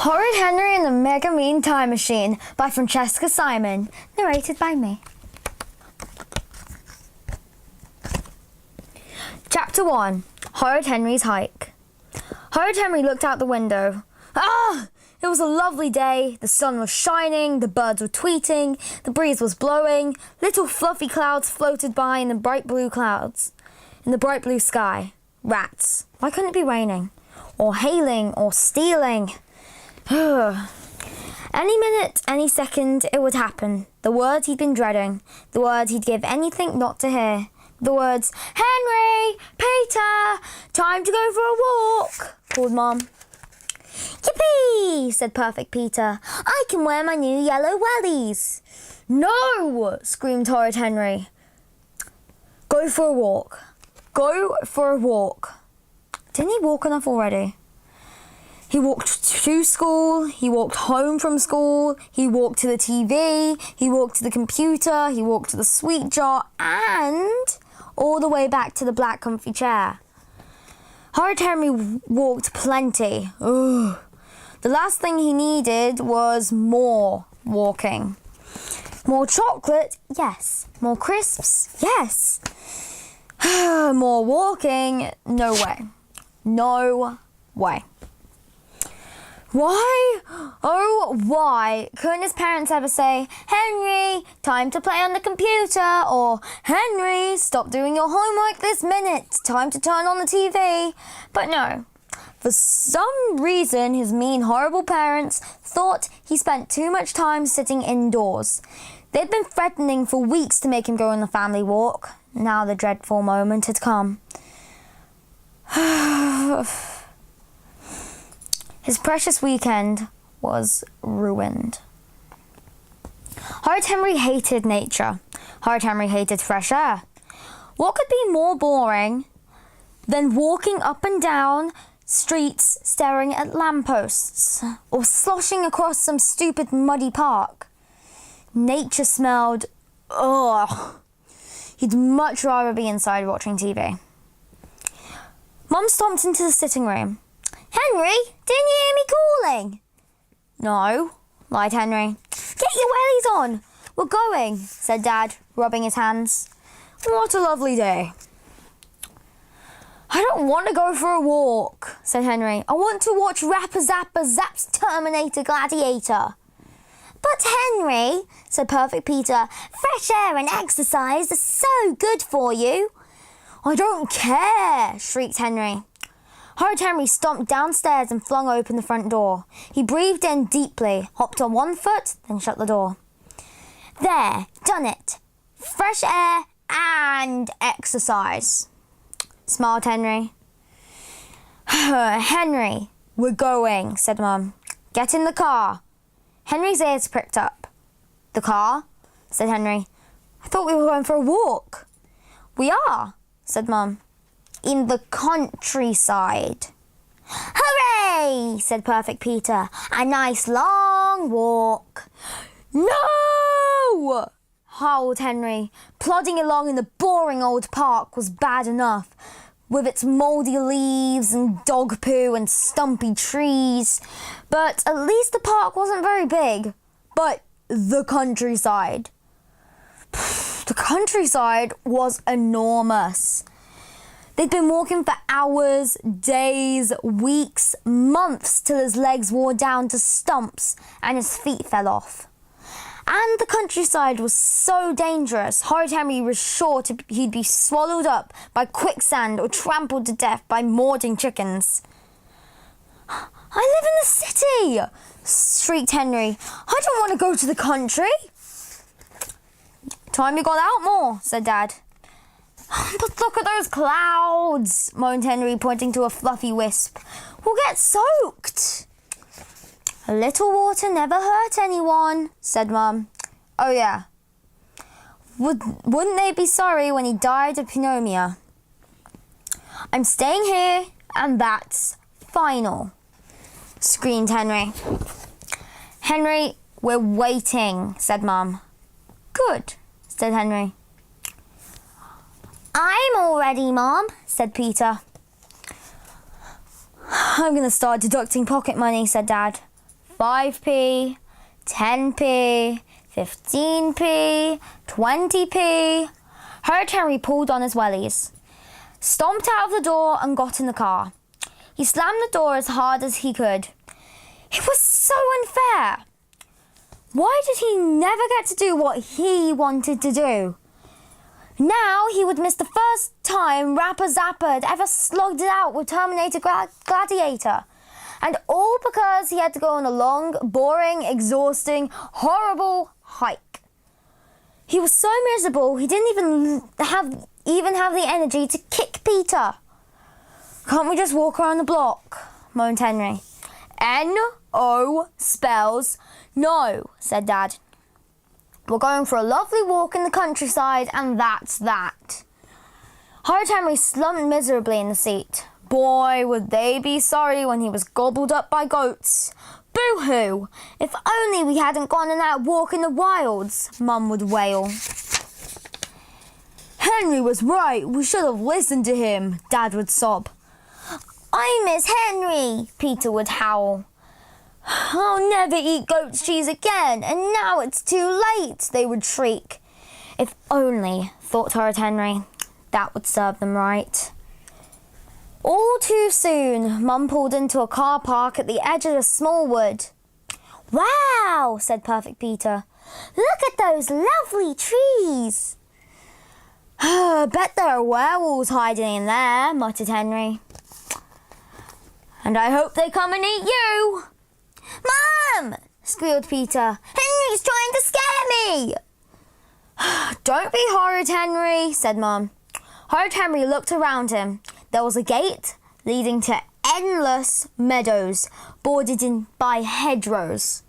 Horrid Henry and the Mega Mean Time Machine by Francesca Simon, narrated by me. Chapter 1. Horrid Henry's Hike. Horrid Henry looked out the window. It was a lovely day. The sun was shining, the birds were tweeting, the breeze was blowing, little fluffy clouds floated by in the bright blue sky. Rats. Why couldn't it be raining? Or hailing, or stealing? Any minute, any second, it would happen. The words he'd been dreading. The words he'd give anything not to hear. The words, "Henry! Peter! Time to go for a walk!" called Mum. "Yippee!" said Perfect Peter. "I can wear my new yellow wellies." "No!" screamed Horrid Henry. Go for a walk. Go for a walk. Didn't he walk enough already? He walked to school, he walked home from school, he walked to the TV, he walked to the computer, he walked to the sweet jar, and all the way back to the black comfy chair. Horrid Henry walked plenty. Ugh. The last thing he needed was more walking. More chocolate? Yes. More crisps? Yes. More walking? No way. No way. Why? Oh, why couldn't his parents ever say, "Henry, time to play on the computer," or "Henry, stop doing your homework this minute, time to turn on the TV"? But no. For some reason, his mean, horrible parents thought he spent too much time sitting indoors. They'd been threatening for weeks to make him go on the family walk. Now the dreadful moment had come. His precious weekend was ruined. Horrid Henry hated nature. Horrid Henry hated fresh air. What could be more boring than walking up and down streets staring at lampposts or sloshing across some stupid muddy park? Nature smelled, ugh. He'd much rather be inside watching TV. Mum stomped into the sitting room. "Henry, didn't you hear me calling?" "No," lied Henry. "Get your wellies on. We're going," said Dad, rubbing his hands. "What a lovely day." "I don't want to go for a walk," said Henry. "I want to watch Rapper Zapper Zap's Terminator Gladiator." "But Henry," said Perfect Peter, "fresh air and exercise are so good for you." "I don't care," shrieked Henry. Horrid Henry stomped downstairs and flung open the front door. He breathed in deeply, hopped on one foot, then shut the door. "There, done it. Fresh air and exercise," smiled Henry. "Henry, we're going," said Mum. "Get in the car." Henry's ears pricked up. "The car?" said Henry. "I thought we were going for a walk." "We are," said Mum. "In the countryside." "Hooray!" said Perfect Peter. "A nice long walk." "No!" howled Henry. Plodding along in the boring old park was bad enough, with its mouldy leaves and dog poo and stumpy trees. But at least the park wasn't very big. But the countryside. The countryside was enormous. They'd been walking for hours, days, weeks, months, till his legs wore down to stumps and his feet fell off. And the countryside was so dangerous, Horrid Henry was sure he'd be swallowed up by quicksand or trampled to death by mauding chickens. "I live in the city!" shrieked Henry. "I don't want to go to the country." "Time you got out more," said Dad. "But look at those clouds," moaned Henry, pointing to a fluffy wisp. "We'll get soaked." "A little water never hurt anyone," said Mum. "Oh yeah. Wouldn't they be sorry when he died of pneumonia?" "I'm staying here, and that's final," screamed Henry. "Henry, we're waiting," said Mum. "Good," said Henry. "I'm all ready, Mom," said Peter. "I'm going to start deducting pocket money," said Dad. 5p, 10p, 15p, 20p. Horrid Henry pulled on his wellies, stomped out of the door and got in the car. He slammed the door as hard as he could. It was so unfair. Why did he never get to do what he wanted to do? Now he would miss the first time Rapper Zapper had ever slugged it out with Terminator Gladiator. And all because he had to go on a long, boring, exhausting, horrible hike. He was so miserable he didn't even have the energy to kick Peter. Can't we just walk around the block? Moaned Henry. N-O spells no, said Dad. We're going for a lovely walk in the countryside, and that's that. Horrid Henry slumped miserably in the seat. Boy, would they be sorry when he was gobbled up by goats. Boo-hoo! If only we hadn't gone on that walk in the wilds, Mum would wail. Henry was right. We should have listened to him, Dad would sob. I miss Henry, Peter would howl. I'll never eat goat's cheese again, and now it's too late, they would shriek. If only, thought Horrid Henry, that would serve them right. All too soon, Mum pulled into a car park at the edge of a small wood. Wow, said Perfect Peter. Look at those lovely trees. Bet there are werewolves hiding in there, muttered Henry. And I hope they come and eat you. Mum! Squealed Peter. Henry's trying to scare me! Don't be horrid, Henry, said Mum. Horrid Henry looked around him. There was a gate leading to endless meadows bordered in by hedgerows.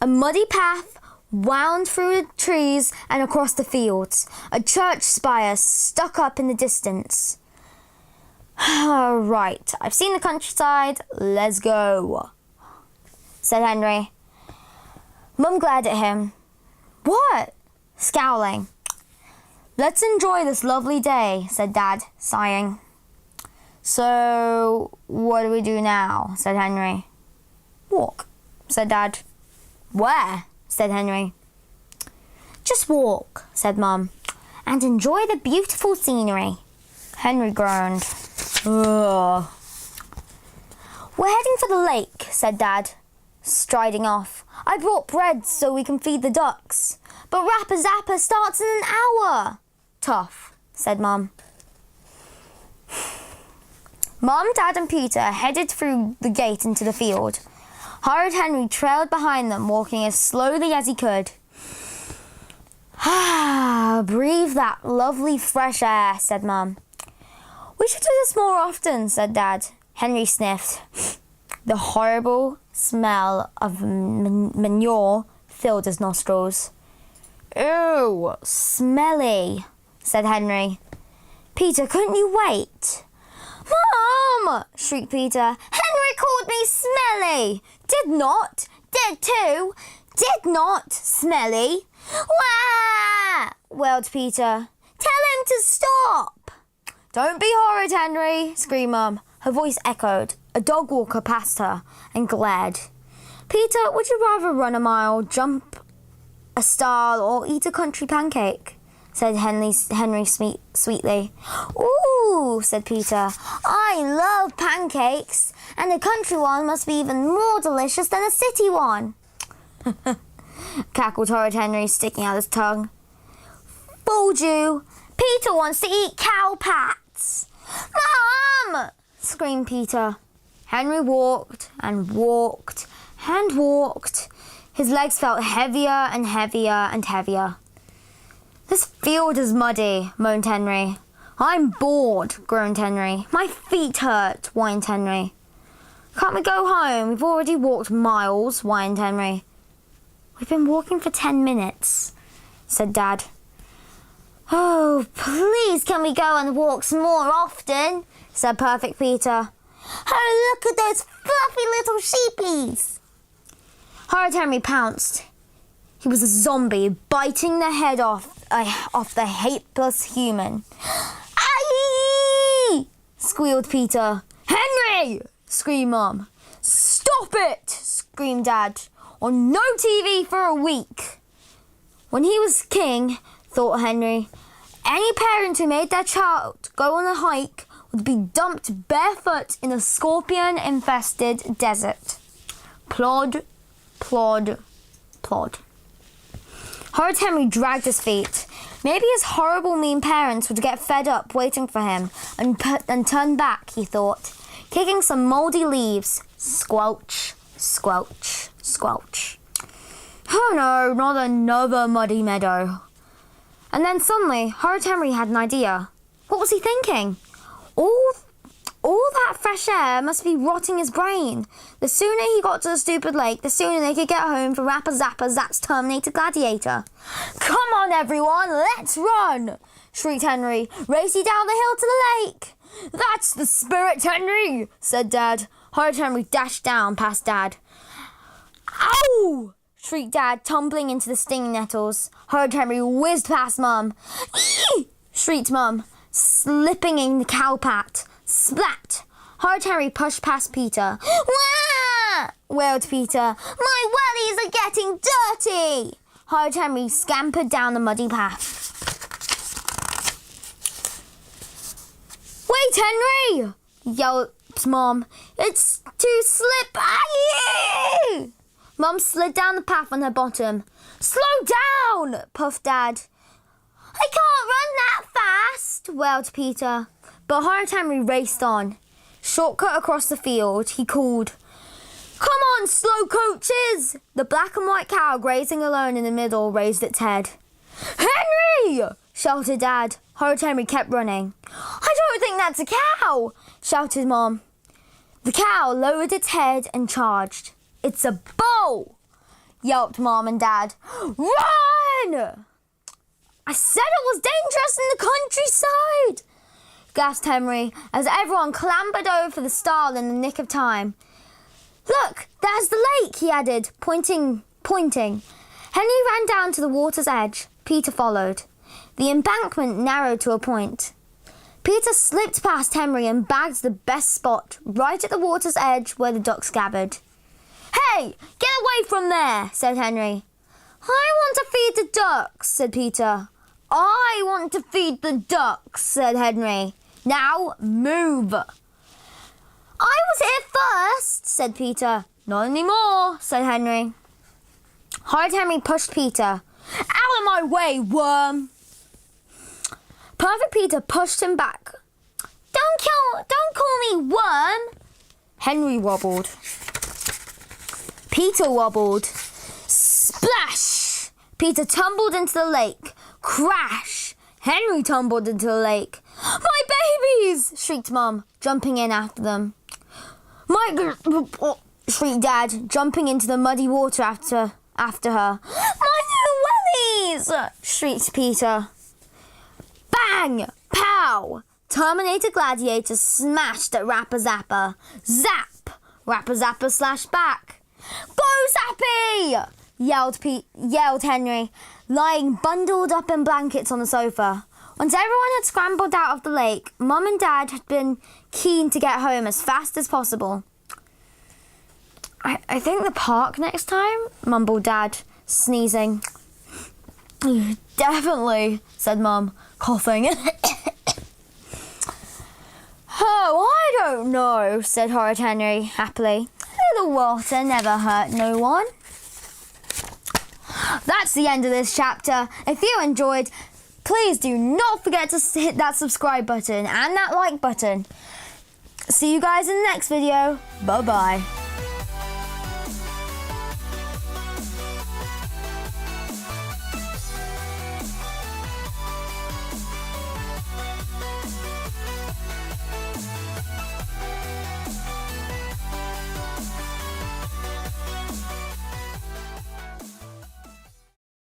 A muddy path wound through the trees and across the fields. A church spire stuck up in the distance. Right, I've seen the countryside. Let's go, said Henry. Mum glared at him. What? Scowling. Let's enjoy this lovely day, said Dad, sighing. So, what do we do now? Said Henry. Walk, said Dad. Where? Said Henry. Just walk, said Mum, and enjoy the beautiful scenery. Henry groaned. Ugh. We're heading for the lake, said Dad, striding off. I brought bread so we can feed the ducks. But Rapper Zapper starts in an hour. Tough, said Mum. Mum, Dad and Peter headed through the gate into the field. Horrid Henry trailed behind them, walking as slowly as he could. Breathe that lovely fresh air, said Mum. We should do this more often, said Dad. Henry sniffed. The horrible smell of manure filled his nostrils. Ew, smelly, said Henry. Peter, couldn't you wait? Mum! Shrieked Peter. Henry called me smelly. Did not. Did too. Did not. Smelly. Wah! Wailed Peter. Tell him to stop. Don't be horrid, Henry, screamed Mum. Her voice echoed. A dog walker passed her and glared. Peter, would you rather run a mile, jump a stile, or eat a country pancake? Said Henry sweetly. Ooh, said Peter. I love pancakes, and a country one must be even more delicious than a city one. Cackled Horrid Henry, sticking out his tongue. Fooled you. Peter wants to eat cow pats. Mum! Screamed Peter. Henry walked and walked and walked. His legs felt heavier and heavier and heavier. This field is muddy, moaned Henry. I'm bored, groaned Henry. My feet hurt, whined Henry. Can't we go home? We've already walked miles, whined Henry. We've been walking for 10 minutes, said Dad. Oh, please can we go on walks more often, said Perfect Peter. Oh, look at those fluffy little sheepies. Horrid Henry pounced. He was a zombie, biting the head off the hateless human. Aye! Squealed Peter. Henry! Screamed Mum. Stop it! screamed Dad. Or no TV for a week. When he was king, thought Henry, any parent who made their child go on a hike would be dumped barefoot in a scorpion-infested desert. Plod, plod, plod. Horrid Henry dragged his feet. Maybe his horrible, mean parents would get fed up waiting for him and turn back, he thought, kicking some mouldy leaves. Squelch, squelch, squelch. Oh no, not another muddy meadow. And then suddenly, Horrid Henry had an idea. What was he thinking? All that fresh air must be rotting his brain. The sooner he got to the stupid lake, the sooner they could get home for Rapper Zapper Zap's Terminator Gladiator. Come on, everyone, let's run! Shrieked Henry, racing down the hill to the lake. That's the spirit, Henry, said Dad. Horrid Henry dashed down past Dad. Ow! Shrieked Dad, tumbling into the stinging nettles. Horrid Henry whizzed past Mum. Eee! Shrieked Mum, slipping in the cowpat. Splat! Horrid Henry pushed past Peter. Wah! Wailed Peter. My wellies are getting dirty! Horrid Henry scampered down the muddy path. Wait, Henry! Yelped Mum. It's too slippery! Mum slid down the path on her bottom. Slow down! Puffed Dad. I can't run that fast! Wailed Peter. But Horrid Henry raced on. Shortcut across the field, he called, Come on, slow coaches! The black and white cow grazing alone in the middle raised its head. Henry! Shouted Dad. Horrid Henry kept running. I don't think that's a cow! Shouted Mom. The cow lowered its head and charged. It's a bull! Yelped Mom and Dad. Run! I said it was dangerous in the countryside! Gasped Henry, as everyone clambered over the stile in the nick of time. Look, there's the lake, he added, pointing. Henry ran down to the water's edge. Peter followed. The embankment narrowed to a point. Peter slipped past Henry and bagged the best spot, right at the water's edge where the ducks gathered. Hey, get away from there, said Henry. I want to feed the ducks, said Peter. I want to feed the ducks, said Henry. Now, move. I was here first, said Peter. Not anymore, said Henry. Horrid Henry pushed Peter. Out of my way, worm. Perfect Peter pushed him back. Don't call me worm. Henry wobbled. Peter wobbled. Splash! Peter tumbled into the lake. Crash! Henry tumbled into the lake. My babies! Shrieked Mum, jumping in after them. Shrieked Dad, jumping into the muddy water after her. My new wellies! Shrieked Peter. Bang! Pow! Terminator Gladiator smashed at Rapper Zapper. Zap! Rapper Zapper slashed back. Go, Zappy! Yelled Henry, lying bundled up in blankets on the sofa. Once everyone had scrambled out of the lake, Mum and Dad had been keen to get home as fast as possible. I think the park next time, mumbled Dad, sneezing. Definitely, said Mum, coughing. Oh, I don't know, said Horrid Henry happily. A little water never hurt no one. That's the end of this chapter. If you enjoyed, please do not forget to hit that subscribe button and that like button. See you guys in the next video. Bye-bye.